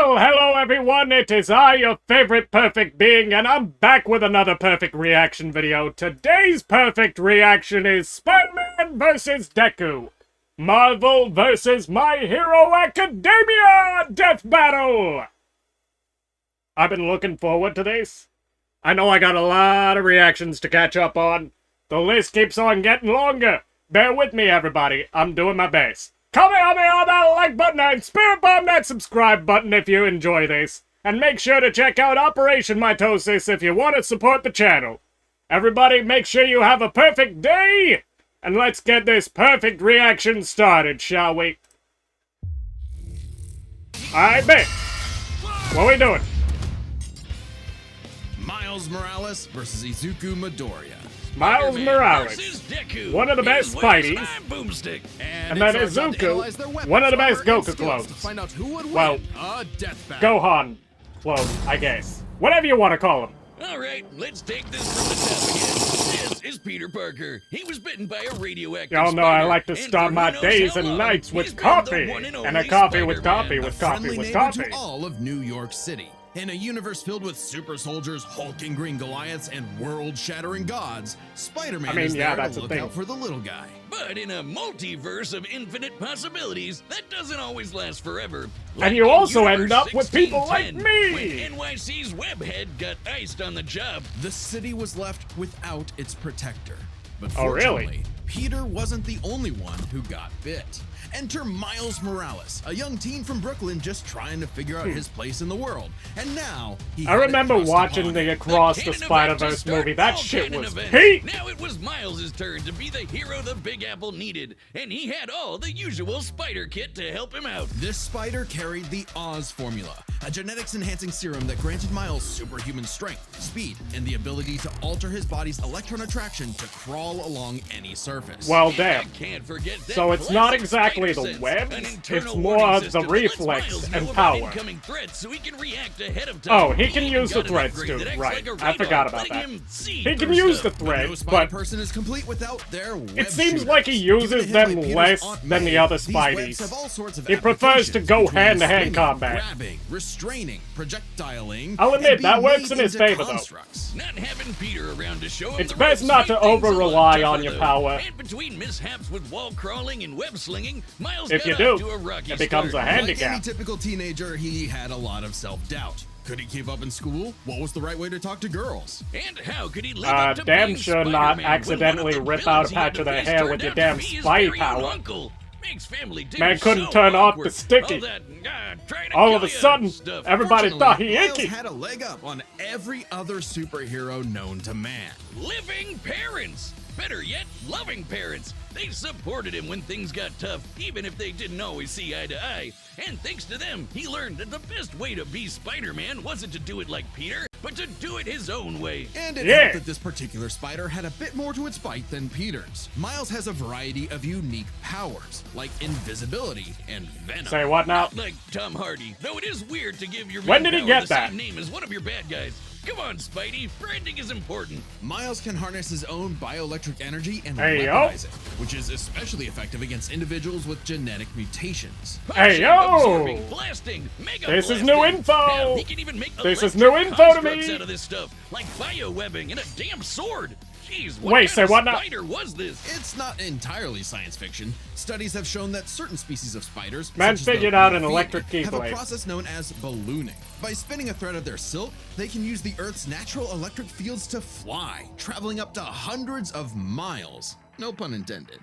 Well, hello everyone, it is I, your favorite perfect being, and I'm back with another perfect reaction video. Today's perfect reaction is Spider-Man vs. Deku. Marvel vs. My Hero Academia Death Battle! I've been looking forward to this. I know I got a lot of reactions to catch up on. The list keeps on getting longer. Bear with me, everybody. I'm doing my best. Kamehameha on that like button and spirit bomb that subscribe button if you enjoy this. And make sure to check out Operation Mitosis if you want to support the channel. Everybody, make sure you have a perfect day! And let's get this perfect reaction started, shall we? Alright, bet. What are we doing? Miles Morales versus Izuku Midoriya. Miles Morales, Deku, one of the best Spideys, and then it's our job to Izuku, analyze their weapon one of the power best and Goku skills clones. to find out who would Well, win a death battle. Gohan clone, I guess. Whatever you want to call him. Alright, let's take this from the top again. This is Peter Parker. He was bitten by a radioactive Y'all know I spider, like to and start for my who knows days how and long, nights he's with been the coffee. one And a only coffee with Spider-Man. coffee with A coffee friendly with neighbor coffee. to all of New York City. In a universe filled with super soldiers, hulking green Goliaths, and world-shattering gods, Spider-Man is there that's to a look thing. out for the little guy. But in a multiverse of infinite possibilities, that doesn't always last forever. And you in also end Universe up with people like 1610, me! When NYC's webhead got iced on the job. The city was left without its protector. But Oh, really? fortunately, Peter wasn't the only one who got bit. Enter Miles Morales, a young teen from Brooklyn just trying to figure out his place in the world. And now he I had it remember thrust watching upon the him. Across the Canon event to Spider-Verse start movie. That all shit canon was events. peak! Now it was Miles' turn to be the hero the Big Apple needed, and he had all the usual spider kit to help him out. This spider carried the Oz formula, a genetics-enhancing serum that granted Miles superhuman strength, speed, and the ability to alter his body's electron attraction to crawl along any surface. Well, And damn. I can't forget that So it's not classic exactly spider the sense, webs, an it's internal more warning of the system that lets reflex Miles and know about power. incoming threats so he can react ahead of time. Oh, he can use the got an threads upgrade too, that acts right. like a I radar, forgot about letting that. him see He can through use the stuff. No threads, spider but person is complete without their web it seems shooter. like he Given uses to him them by Peter's less Aunt than the May, other these webs Spideys. have all sorts of He prefers to applications, go including hand-to-hand swinging, combat. grabbing, restraining, projectiling, I'll admit, and that being works made in his into favor, though. constructs. Not having Peter around to show him It's the best ropes not to made things a lot over-rely tougher, on your though. power. And between mishaps with wall crawling and web slinging, Miles If got you off do, to a rocky it becomes start. a Like handicap. any typical teenager, he had a lot of self-doubt. Could he keep up in school? What was the right way to talk to girls? And how could he live up to damn being sure not Spider-Man when accidentally one of the rip out a villains he patch had of their to face hair turned with your out to damn be his spidey very own power. uncle? Makes family dinner Man couldn't so turn off the awkward. sticky. All that, trying to All kill of a ya sudden, stuff. everybody Fortunately, thought he Miles icky. had a leg up on every other superhero known to man. Living parents! Better yet, loving parents. They supported him when things got tough, even if they didn't always see eye to eye. And thanks to them, he learned that the best way to be Spider-Man wasn't to do it like Peter, but to do it his own way. And it Yeah. helped that this particular spider had a bit more to its bite than Peter's. Miles has a variety of unique powers, like invisibility and venom. Say what now? Not like Tom Hardy, though it is weird to give your When main did he power get the that? same name as one of your bad guys. Come on, Spidey, branding is important. Miles can harness his own bioelectric energy and Hey, yo. weaponize it, which is especially effective against individuals with genetic mutations. Hey, Potion, yo! absorbing, blasting, mega This is blasting. new info! Hell, he can even make This is electric new info to constructs me! out of this stuff, like biowebbing and a damn sword. Jeez, what Wait, kind say of what now? spider was this? It's not entirely science fiction. Studies have shown that certain species of spiders, Man such as the figured out an Phoebe, electric have a keyblade. process known as ballooning. By spinning a thread of their silk, they can use the Earth's natural electric fields to fly, traveling up to hundreds of miles. No pun intended.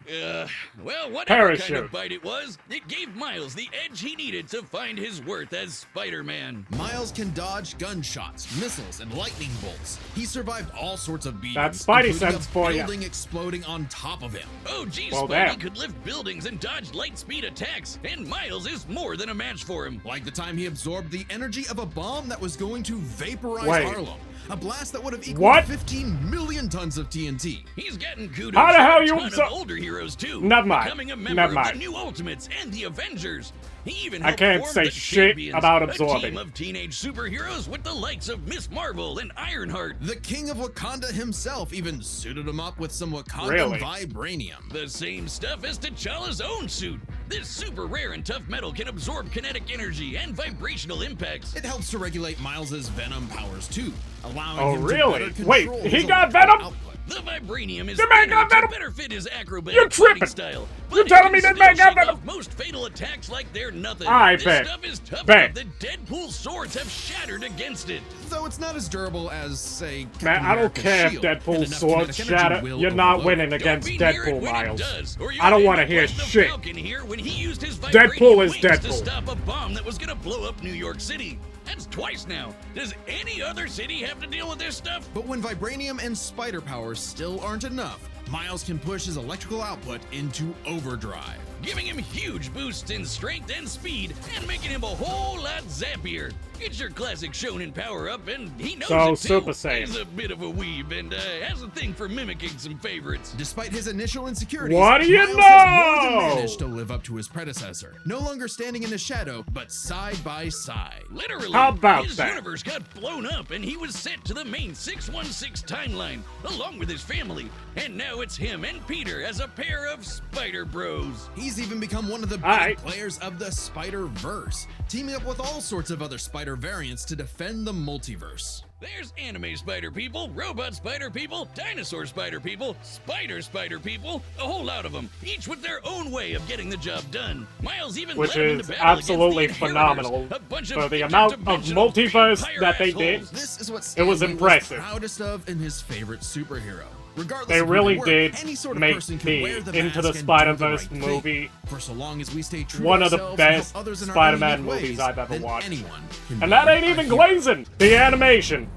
Well, whatever kind Parachute. of bite it was, it gave Miles the edge he needed to find his worth as Spider-Man. Miles can dodge gunshots, missiles, and lightning bolts. He survived all sorts of beatings. That's Spidey including sense a for ya. building exploding on top of him. Oh, geez, Well, Spidey damn. could lift buildings and dodge light speed attacks, and Miles is more than a match for him. Like the time he absorbed the energy of a bomb that was going to vaporize Wait. Harlem. A blast that would have equaled What? 15 million tons of TNT. He's getting kudos How the from hell a you ton absor- of older heroes too. Never mind. Becoming a member Never of mind. the New Ultimates and the Avengers. He even I helped can't form say the shit Champions, about a absorbing. team of teenage superheroes with the likes of Miss Marvel and Ironheart. The king of Wakanda himself even suited him up with some Wakanda Really? vibranium. The same stuff as T'Challa's own suit. This super rare and tough metal can absorb kinetic energy and vibrational impacts. It helps to regulate Miles's venom powers too, allowing Oh, him to really? better control Wait, his he got electrical venom? output. The vibranium is The man thinner got to venom? better fit his acrobatic You're tripping. fighting style. You're but telling it me can this man still got shake venom? off most fatal attacks like they're nothing. I This bet. stuff is tough Bet. enough that Deadpool's swords have shattered against it. Though it's not as durable as, say, Captain Man, I don't America's care if shield, and Deadpool's enough sword kinetic energy shatter. will You're not overload. winning Don't against be near it Deadpool, when it Miles. does, or you're I don't gonna want to end up hear like the shit. Falcon here when he used his Deadpool vibranium is wings Deadpool. to stop a bomb that was gonna blow up New York City. That's twice now. Does any other city have to deal with this stuff? But when vibranium and spider powers still aren't enough, Miles can push his electrical output into overdrive. Giving him huge boosts in strength and speed, and making him a whole lot zappier. It's your classic shonen power-up, and he knows So, it too. Super Saiyan. He's a bit of a weeb, and has a thing for mimicking some favorites. Despite his initial insecurities, What do you Miles has more than know? managed to live up to his predecessor, no longer standing in the shadow, but side by side. Literally, How about his that? universe got blown up, and he was sent to the main 616 timeline, along with his family. And now it's him and Peter as a pair of Spider Bros. He's even become one of the big Alright. players of the Spider-Verse, teaming up with all sorts of other spider variants to defend the multiverse. There's anime spider people, robot spider people, dinosaur spider people, spider people, a whole lot of them, each with their own way of getting the job done. Miles even Which led him is to battle absolutely against the phenomenal Inheritors, a bunch for of the amount of interdimensional multiverse vampire that they assholes. did. This is what It was Stanley impressive. proudest of in his favorite superhero. Regardless They of who really were, did any sort of make person can me wear the into mask the and do Spider-Verse right thing. movie For so long as we stay true one to of the ourselves and best help others in our Spider-Man unique movies ways, I've ever then watched. anyone can And be that ain't a even hero. glazing. The animation,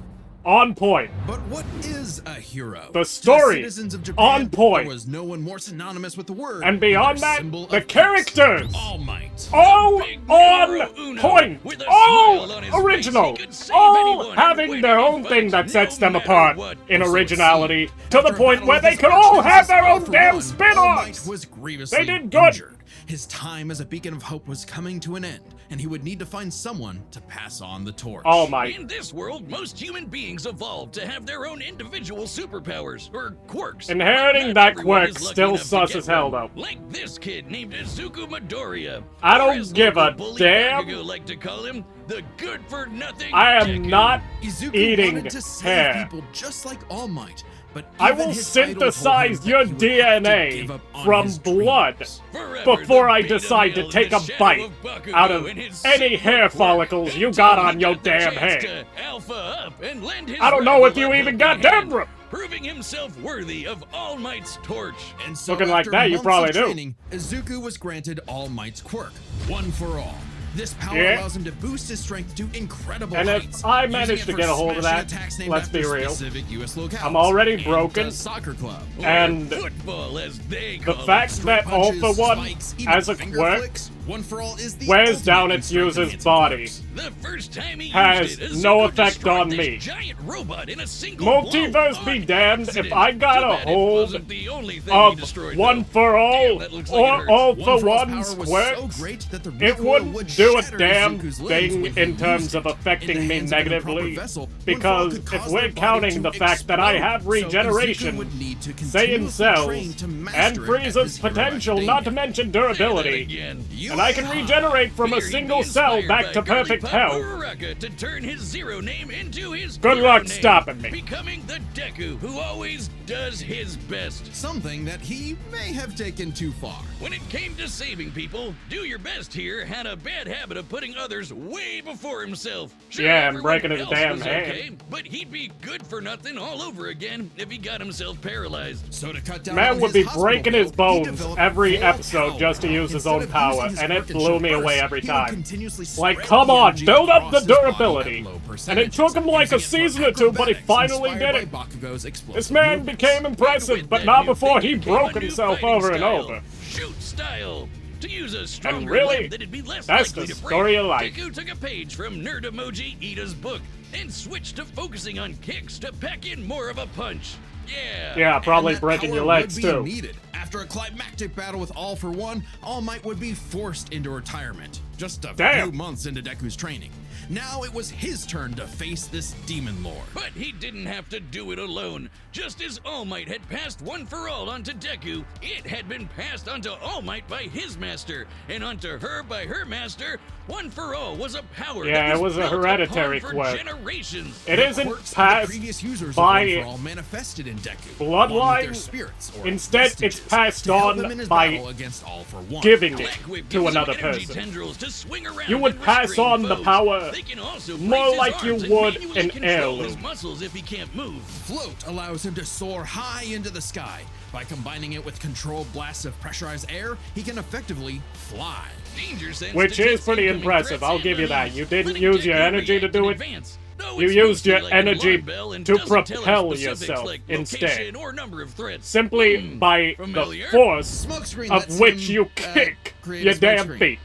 on point. But what is a hero? The To story, citizens of Japan, on point. There was no one more synonymous with the word. And beyond than their that, symbol the of peace. characters. All Might. All Big numero on uno, point, with a all smile on his face, original, he could save all anyone and having win their any own thing fight, that sets no them matter apart what. in So it originality, seemed. to the After a point battle where with they his could all have arch-nemesis their All own for damn One, All spin-offs. Might was grievously They did good. injured. His time as a beacon of hope was coming to an end, and he would need to find someone to pass on the torch. All Might. In this world, most human beings evolved to have their own individual superpowers, or quirks. Inheriting But not that everyone quirk is lucky still enough to sus get as hell, one. though. Like this kid named Izuku Midoriya. I Or don't as give a local bully damn. Bakugo like to call him, the good-for-nothing I am Deku. not Izuku eating wanted to save hair. people just like All Might, but I even will his idol told him synthesize that your he would have to DNA give up on from his blood dreams. Forever before the I beta decide to male in take the a shadow bite of Bakugo out of and his any secret hair quirk follicles you until got he on your got the damn chance head. to alpha up and lend his I don't know rival if you a even helping got hand, Denver. proving himself worthy of All Might's torch. And so Looking like after that, you months probably of do. training, Izuku was granted All Might's quirk, one for all. This power Yeah. allows him to boost his strength to incredible And if heights. I using manage it to for get a hold of smashing that, attacks named let's be after real. specific US locales, I'm already and broken. a soccer club. Or And football, as they The call fact it. that All Punches, for One, spikes, even as a finger quirk, flicks, one for all is the wears ultimate down in its strength user's enhancing body. quirks. The first time he has used it, no Izuku effect destroyed on this me. giant robot in a single Multiverse blow be on damned if accident. I got Too a bad it hold wasn't the only thing he of destroyed, One though. for All Damn, that looks like it or hurts. All for One for All's One's power was quirks. so great that the It recoil wouldn't would do a shatter damn Izuku's limbs thing when he in used terms it. of affecting In the me hands of an improper negatively, vessel, one because for all could if cause we're their body counting to the fact that I have explode. So regeneration, Izuku would need to Saiyan continuously cells, train to and master it at Frieza's his heroic potential, not to debut. mention Say that durability. again. And I can regenerate from a Figured he'd single be cell inspired back by to Girly perfect Pop health. Uraraka to turn his zero name into his Good hero luck name, stopping me. becoming the Deku who always does his best. Something that he may have taken too far. When it came to saving people, Do Your Best here had a bad habit of putting others way before himself. Sure, Yeah, and everyone breaking his else damn was hand. okay, but he'd be good for nothing all over again if he got himself paralyzed. So to cut down Man on would his be hospital breaking bill, his he bones developed every full episode power. just to use his Instead own of power, using his and it quirk and blew show me away burst, every he would time. continuously Like, spread come the on, energy build up across the his body at durability. low And it took him like a percentages, season using or two, but he acrobatics finally inspired did it. by Bakugo's explosive This man movements. became impressive, but not before he broke himself over and over. Shoot style. To use a stronger really, limb that'd be less that's likely the to break, story of life. Deku took a page from Nerd Emoji Ida's book and switched to focusing on kicks to pack in more of a punch. Yeah. Yeah, probably And that breaking power your legs would be too. needed. After a climactic battle with All for One, All Might would be forced into retirement. Just a Damn. few months into Deku's training. Now it was his turn to face this demon lord. But he didn't have to do it alone. Just as All Might had passed One for All onto Deku, it had been passed onto All Might by his master, and onto her by her master. One for All was a power that it was a built hereditary upon quirk. for generations. It isn't Quirks of the passed previous users by of One for All manifested in Deku, along with their bloodline. spirits or Instead, it's vestiges, passed to help on him in his by battle against All for One. giving it Blackwave to gives another them energy person. tendrils to swing around You would and pass restrain on the foes. power They can also more brace his like you arms and would manually an control his heirloom. muscles if he can't move. Float allows him to soar high into the sky. By combining it with controlled blasts of pressurized air, he can effectively fly. Danger sense Which is detects pretty incoming impressive, threats I'll and give you that. unease, You didn't letting use your Deku energy to react do in it. advance. Though You it's used your mostly like an energy alarm bell and to doesn't tell us propel specifics yourself like instead. location or number of threats. Simply by familiar? the force Smokescreen of lets which him, you kick create your a damn smokescreen. feet.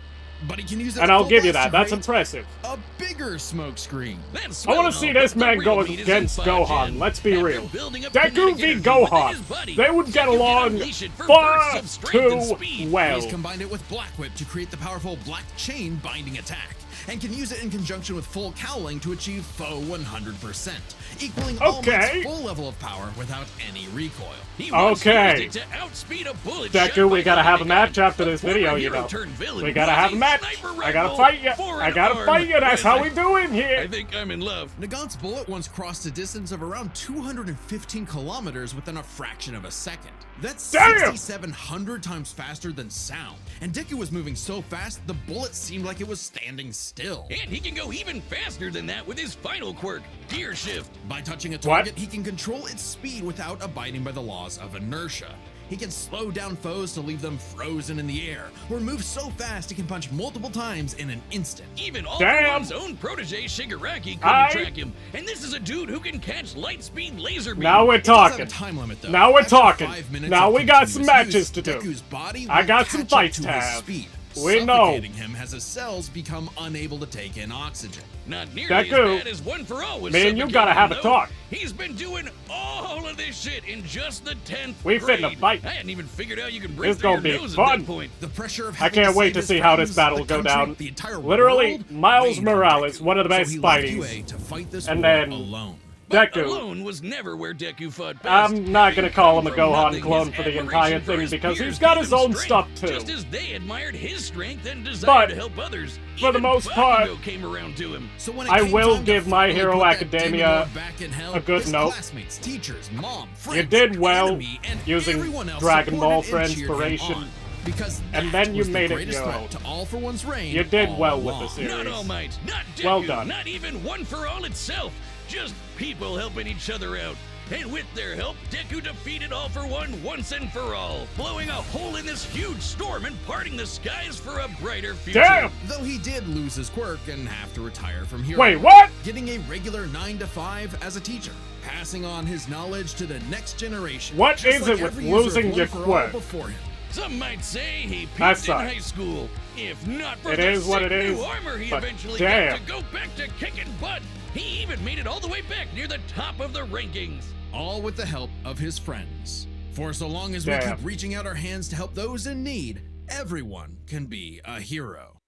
But he can use it And at I'll full give you blast that, to that's create impressive. a bigger smokescreen. That's I want well to see and all, this but the man real go meat is against in Gohan, 5 Gen. let's be After real. building up Deku kinetic v energy within Gohan, his body, they would get Deku can along unleash it for far bursts of strength and too speed. well. He's combined it with Black Whip to create the powerful Black Chain binding attack, and can use it in conjunction with Full Cowling to achieve foe 100%, equaling All Okay. Might's full level of power without any recoil. He once Okay. used it to outspeed a bullet Deku, shot we by gotta have a Izuku, match after this former video, you hero know. turned villain We gotta with have a match. sniper I gotta rifle fight you. for I an gotta arm. fight you. That's how I- we doing I here. think I'm in love. Nagant's bullet once crossed a distance of around 215 kilometers within a fraction of a second. That's Damn! 6,700 times faster than sound. And Deku was moving so fast, the bullet seemed like it was standing still. And he can go even faster than that with his final quirk, Gear Shift. By touching a target, he can control its speed without abiding by the laws of inertia. He can slow down foes to leave them frozen in the air, or move so fast he can punch multiple times in an instant. Even All Damn. for One's own protege Shigaraki couldn't I- track him. And this is a dude who can catch light speed laser beam. Now we're It does have talking. a time limit, though. Now we're After talking. 5 minutes Now of we got some continuous matches use, to do. Deku's body I will got some catch fights up to his have. speed, We know. suffocating him as his cells become unable to take in oxygen. Not nearly Deku, as bad as One for All was me and you gotta suffocating have a him, talk. though. He's been doing all of this shit in just the 10th We grade. finna fight. I hadn't even figured out you can breathe This through gonna your be nose fun. at that point. The pressure of I having can't wait to save see his how this friends, battle the will go country, down. the entire Literally, world Miles waned on Morales, Deku. one of the best So he left Spideys. UA to fight this And war then- alone. But Deku. alone was never where Deku fought best. I'm not gonna call him a From Gohan nothing, clone his for the admiration entire for thing his because peers he's got gave his him own strength, stuff too. Just as they admired his strength and desire But, to help others. for the Even most part, Bakugo came around to him. So when it I came will time to give My finally Hero put that Academia demon lord back in hell, a good his note. Classmates, teachers, mom, friends, You did well enemy, and using everyone else Dragon Ball supported for and cheered him inspiration. on, because And that then you was the made it greatest your threat own. to All for One's reign. You did all well with along. the series. Not All Might, not Deku, Well done. not even One for All itself. Just people helping each other out. And with their help, Deku defeated All for One once and for all, blowing a hole in this huge storm and parting the skies for a brighter future. Damn! Though he did lose his quirk and have to retire from Hero. Wait, what? Getting a regular 9 to 5 as a teacher, passing on his knowledge to the next generation. What just is like it with every user of losing One your for All quirk? before him. Some might say he That peaked in sucks. high school. If not for It the is what sick it new is, armor he but eventually damn. got to go back to kicking butt. He even made it all the way back near the top of the rankings. All with the help of his friends. For so long as we Damn. keep reaching out our hands to help those in need, everyone can be a hero.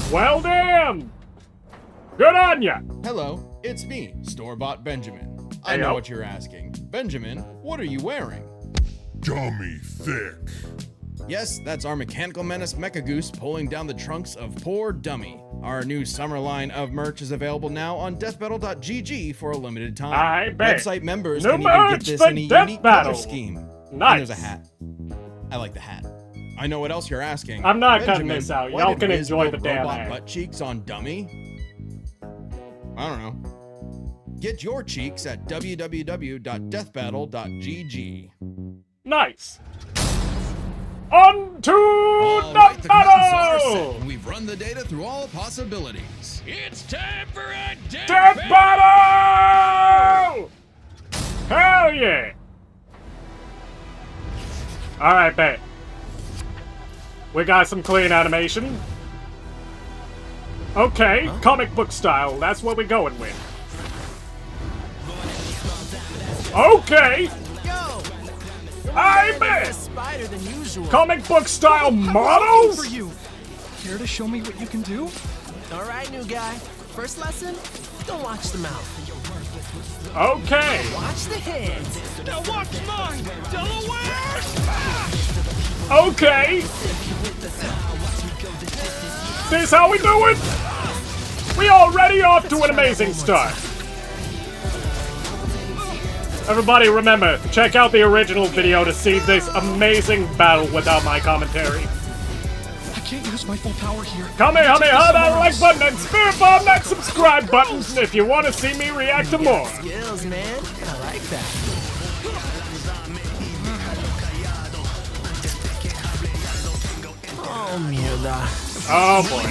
Well, damn! Good on ya! Hello, it's me, Store-Bought Benjamin. I Heyo. know what you're asking. Benjamin, what are you wearing? Dummy thick. Yes, that's our Mechanical Menace Mecha Goose pulling down the trunks of poor Dummy. Our new summer line of merch is available now on deathbattle.gg for a limited time. I bet. Website members New can even get merch this for in a Death unique Battle. color scheme. Nice. And there's a hat. I like the hat. I know what else you're asking. I'm not cutting Benjamin, this out. why Y'all did can Riz enjoy build the damn robot ad. butt cheeks on Dummy? I don't know. Get your cheeks at www.deathbattle.gg. Nice. On to All the right, the commands are battle! set, and we've run the data through all possibilities. It's time for a death Death battle! Hell yeah! Alright, bet. We got some clean animation. Okay, comic book style, that's what we're going with. Okay! I bet! Spider than usual. Comic book style For models? you. Care to show me what you can do? All right, new guy. First lesson, don't watch the mouth. Okay. Watch the hands. Now watch mine, Delaware! Okay. This how we do it? We already off to an amazing start. Everybody remember, check out the original video to see this amazing battle without my commentary. I can't use my full power here. Kamehameha that like button and spear bomb that subscribe button if you want to see me react to more. Skills, man. I like that. Oh, mierda. Oh boy.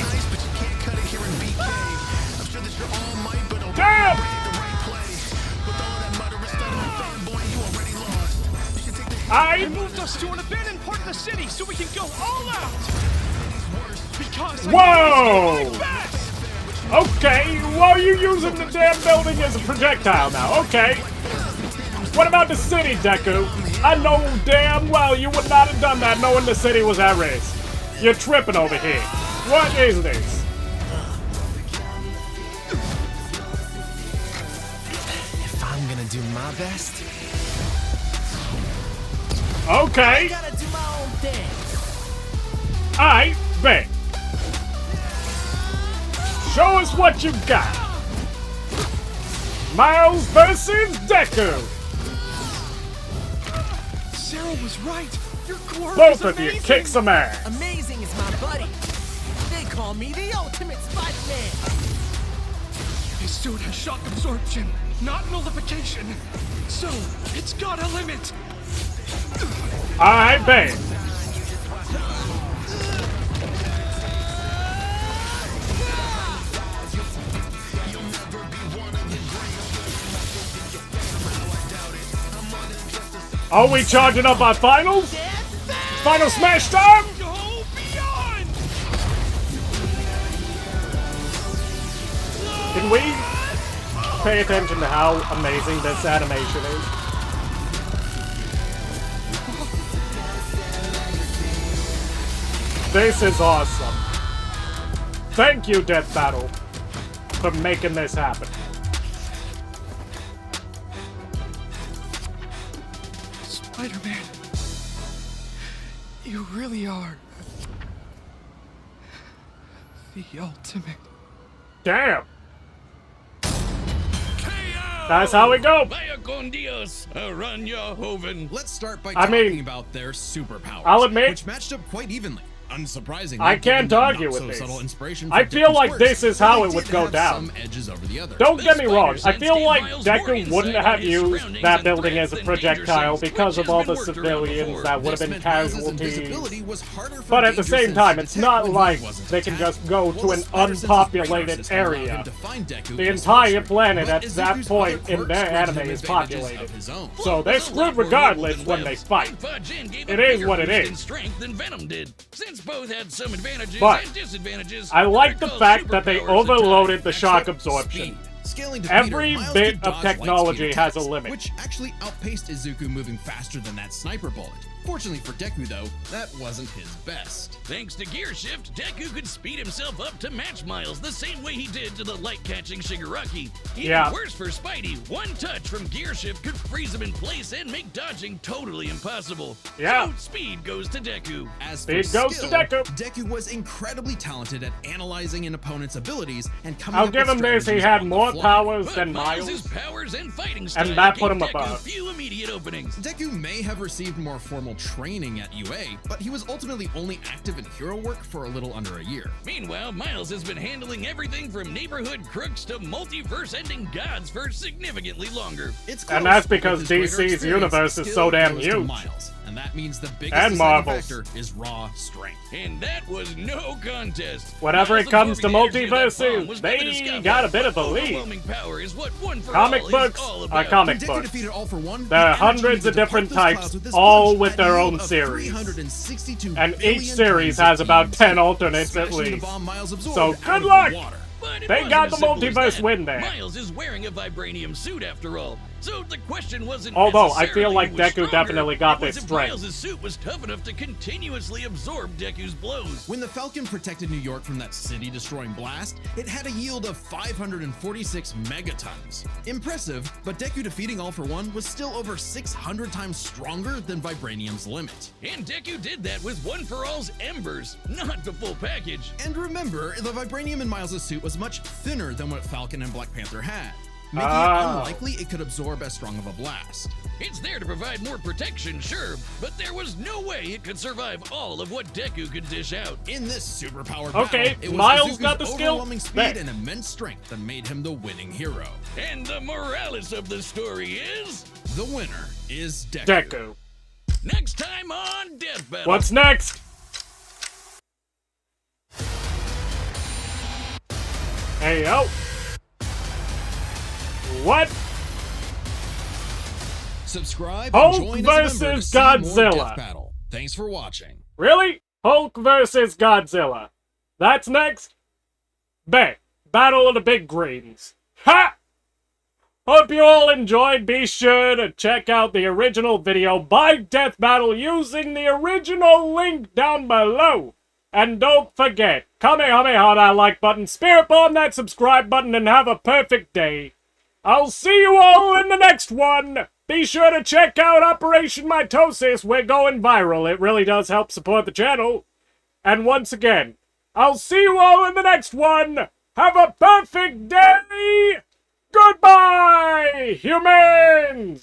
Damn! They moved us to an abandoned part of the city so we can go all out. Because Whoa! Okay, well you using the damn building as a projectile now, okay. What about the city, Deku? I know damn well you would not have done that knowing the city was at risk. You're tripping over here. What is this? If I'm gonna do my best, Okay. I gotta do my own thing. I bet. Show us what you got. Miles versus Deku. Sarah was right. Your core Both is of you amazing. kick some ass. Amazing is my buddy. They call me the ultimate Spider-Man. His suit has shock absorption, not nullification. So, it's got a limit. I bet. Are we charging up our finals? Final smash time? Go beyond! Can we pay attention to how amazing this animation is? This is awesome. Thank you, Death Battle, for making this happen. Spider-Man, you really are the ultimate. Damn. That's how we go. Vaya con Dios, Aranya Hoven. Let's start by I talking mean, about their superpowers, I'll admit- which matched up quite evenly. Unsurprisingly, I can't given the argue not with so this. subtle inspiration I from feel Deku's like quirks, this is but how they it would did go have down. some edges over the others. Don't get me The wrong, I spider feel sense like gave Miles more Deku wouldn't insight have into his used surroundings that and building as a threats than projectile danger because sense, of all which the has been worked around civilians before. that would have This been meant Miles's casualties. invisibility was harder for But at the danger same sense time, to it's detect not when he like wasn't they can attacked. just go While to the an spider sense's unpopulated radar system allowed area. him to find Deku The in entire space. planet But at that Izuku's point other in quirks their gave him anime is advantages populated. of his own. So they're screwed regardless when they fight. It is what it is. Strength than Venom did, since both had some advantages But and disadvantages. I like the They're fact called that they superpowers at overloaded times. the shock absorption. Speed. Scaling to Every Peter, Miles bit could of dodge technology light-speed has a attacks, limit. which actually outpaced Izuku moving faster than that sniper bullet. Fortunately for Deku, though, that wasn't his best. Thanks to Gear Shift, Deku could speed himself up to match Miles the same way he did to the light-catching Shigaraki. Even Yeah. worse for Spidey, one touch from Gear Shift could freeze him in place and make dodging totally impossible. Yeah. So speed goes to Deku. As Speed for goes to skill, Deku. Deku was incredibly talented at analyzing an opponent's abilities and coming I'll up give with him this, he strategies had on the more fly. powers But than Miles' Miles. powers and fighting style that put gave him Deku above. few immediate openings. Deku may have received more formal training at UA, but he was ultimately only active in hero work for a little under a year. Meanwhile, Miles has been handling everything from neighborhood crooks to multiverse-ending gods for significantly longer. It's And close, that's but with because his greater DC's experience, universe is skill so damn goes to huge. Miles, and that means the biggest And deciding Marvel's. factor is raw strength. And that was no contest. Whenever Miles it comes to absorbing the energy of that bomb multiverses, was they nothing to scoff got at, a bit of but a lead. overwhelming power is what One for Comic All books is all are about. comic Deku books. defeated All for One, There are the energy hundreds to of depart different those types, clouds with this all punch with had their a own yield of series. 362 And each billion series tons has of about beams, 10 alternates at smashing the least. bomb Miles absorbed So out good of the luck! water. But it They wasn't got as the simple as multiverse that. win there. Miles is wearing a vibranium suit after all. So the question wasn't Although, I feel necessarily like who was Deku stronger, definitely got it was this if strength. Miles' suit was tough enough to continuously absorb Deku's blows. When the Falcon protected New York from that city-destroying blast, it had a yield of 546 megatons. Impressive, but Deku defeating All for One was still over 600 times stronger than Vibranium's limit. And Deku did that with One for All's embers, not the full package. And remember, the Vibranium in Miles' suit was much thinner than what Falcon and Black Panther had, making it unlikely it could absorb as strong of a blast. It's there to provide more protection, sure, but there was no way it could survive all of what Deku could dish out. In this superpower Okay, battle, it was Miles Izuku's got the skill. overwhelming speed Bet. and immense strength that made him the winning hero. And the morales of the story is... The winner is Deku. Deku. Next time on Death Battle. What's next? Hey, yo. What? Subscribe Hulk and join us a member to versus see more Godzilla. Death Battle. Thanks for watching. Really? Hulk versus Godzilla. That's next? Bet. Battle of the Big Greens. Ha! Hope you all enjoyed. Be sure to check out the original video by Death Battle using the original link down below. And don't forget, Kamehameha that like button, Spirit Bomb that subscribe button, and have a perfect day. I'll see you all in the next one. Be sure to check out Operation Mitosis. We're going viral. It really does help support the channel. And once again, I'll see you all in the next one. Have a perfect day. Goodbye, humans!